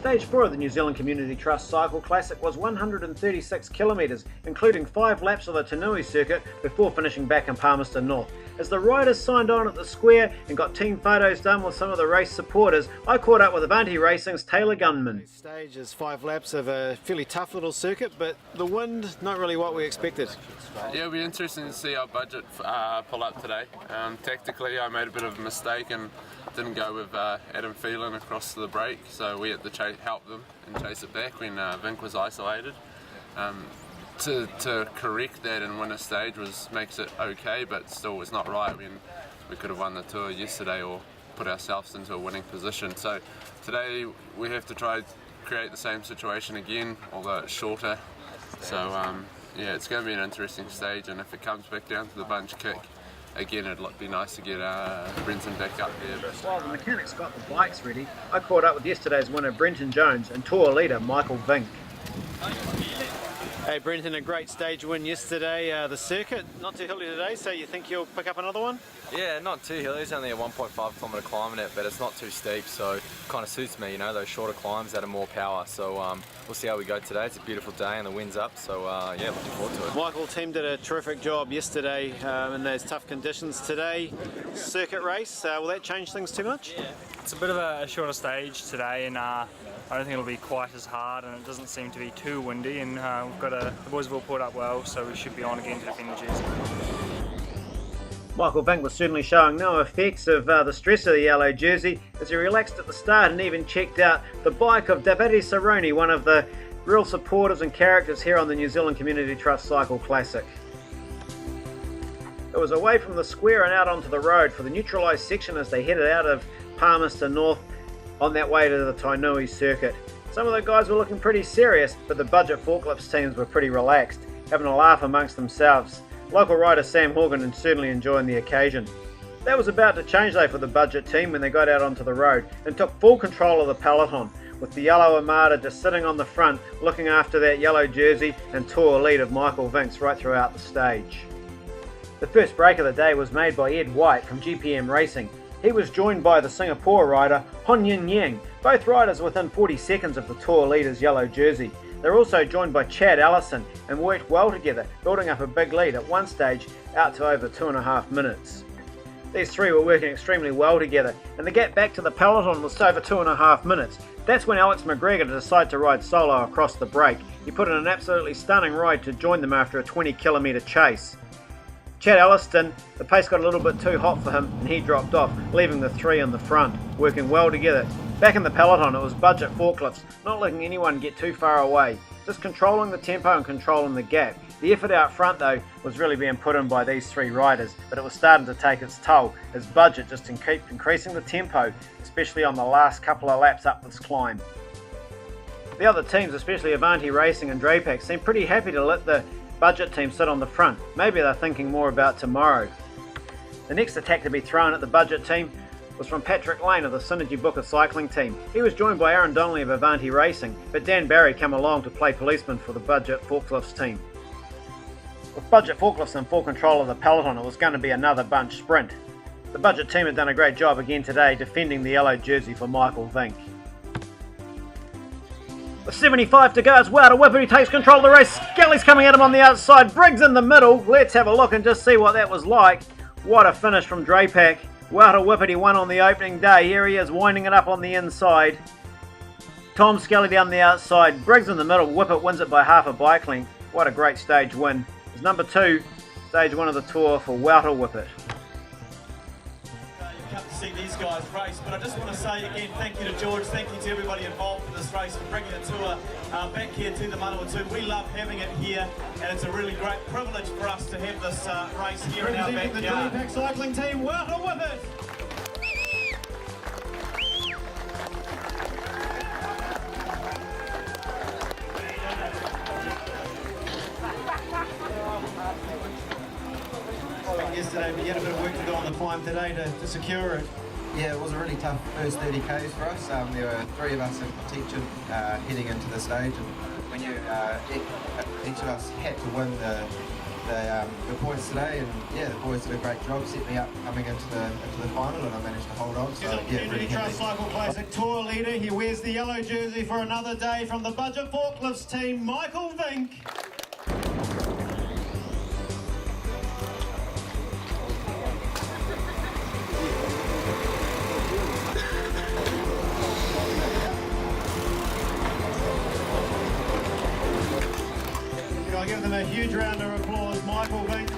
Stage 4 of the New Zealand Community Trust Cycle Classic was 136 kilometres, including 5 laps of the Tanui circuit before finishing back in Palmerston North. As the riders signed on at the square and got team photos done with some of the race supporters, I caught up with Avanti Racing's Taylor Gunman. The stage is 5 laps of a fairly tough little circuit, but the wind, not really what we expected. Yeah, it'll be interesting to see our budget pull up today. Tactically, I made a bit of a mistake and didn't go with Adam Phelan across the break, so we had to help them and chase it back when Vink was isolated. To correct that and win a stage makes it okay, but still it's not right. I mean, we could have won the tour yesterday or put ourselves into a winning position. So today we have to try to create the same situation again, although it's shorter. So yeah, it's going to be an interesting stage, and if it comes back down to the bunch kick, again, it'd be nice to get Brenton back up there. While the mechanics got the bikes ready, I caught up with yesterday's winner Brenton Jones and tour leader Michael Vink. Hey Brenton, a great stage win yesterday. The circuit, not too hilly today, so you think you'll pick up another one? Yeah, not too hilly. It's only a 1.5 kilometre climb in it, but it's not too steep, so kind of suits me, you know, those shorter climbs that are more power. So we'll see how we go today. It's a beautiful day and the wind's up, so yeah, looking forward to it. Michael, team did a terrific job yesterday in those tough conditions. Today, circuit race, will that change things too much? It's a bit of a shorter stage today, and I don't think it'll be quite as hard, and it doesn't seem to be too windy, and the boys have all pulled up well, so we should be on again to defend the jersey. Michael Vink was certainly showing no effects of the stress of the yellow jersey as he relaxed at the start and even checked out the bike of Davide Saroni, one of the real supporters and characters here on the New Zealand Community Trust Cycle Classic. It was away from the square and out onto the road for the neutralised section as they headed out of Palmerston North on that way to the Tainui circuit. Some of the guys were looking pretty serious, but the budget forklifts teams were pretty relaxed, having a laugh amongst themselves. Local rider Sam Horgan and certainly enjoying the occasion. That was about to change though for the budget team when they got out onto the road and took full control of the peloton, with the yellow Armada just sitting on the front looking after that yellow jersey and tour lead of Michael Vinks right throughout the stage. The first break of the day was made by Ed White from GPM Racing. He was joined by the Singapore rider Hon Yin Yang, both riders within 40 seconds of the tour leader's yellow jersey. They were also joined by Chad Allison and worked well together, building up a big lead at one stage out to over 2.5 minutes. These three were working extremely well together, and the gap back to the peloton was over 2.5 minutes. That's when Alex McGregor decided to ride solo across the break. He put in an absolutely stunning ride to join them after a 20-kilometre chase. Chad Alliston, the pace got a little bit too hot for him and he dropped off, leaving the three in the front, working well together. Back in the peloton, it was budget forklifts, not letting anyone get too far away, just controlling the tempo and controlling the gap. The effort out front though was really being put in by these three riders, but it was starting to take its toll as budget just kept increasing the tempo, especially on the last couple of laps up this climb. The other teams, especially Avanti Racing and Drapac, seemed pretty happy to let the budget team sit on the front. Maybe they're thinking more about tomorrow. The next attack to be thrown at the budget team was from Patrick Lane of the Synergy Booker cycling team. He was joined by Aaron Donnelly of Avanti Racing, but Dan Barry came along to play policeman for the budget forklifts team. With budget forklifts in full control of the peloton, it was going to be another bunch sprint. The budget team had done a great job again today defending the yellow jersey for Michael Vink. With 75 to go, it's Wouter Whippet who takes control of the race. Skelly's coming at him on the outside, Briggs in the middle. Let's have a look and just see what that was like. What a finish from Drapac. Wouter Whippet, he won on the opening day. Here he is winding it up on the inside. Tom Skelly down the outside, Briggs in the middle. Whippet wins it by half a bike length. What a great stage win. It's number 2, stage 1 of the tour for Wouter Whippet. Come to see these guys race, but I just want to say again thank you to George, thank you to everybody involved in this race and bringing the tour back here to the Manawatu. We love having it here, and it's a really great privilege for us to have this race here in our backyard. The Drapac cycling team, Wouter Whippet! Yesterday, but you had a bit of work to do on the climb today to secure it. Yeah, it was a really tough first 30 k's for us. There were 3 of us in contention heading into the stage, and when you each of us had to win the the points today, and yeah, the boys did a great job, set me up coming into the final, and I managed to hold on. So yeah, pretty happy. Cycle Classic Tour leader. He wears the yellow jersey for another day from the Budget Forklifts team, Michael Vink. I'll give them a huge round of applause. Michael Vink,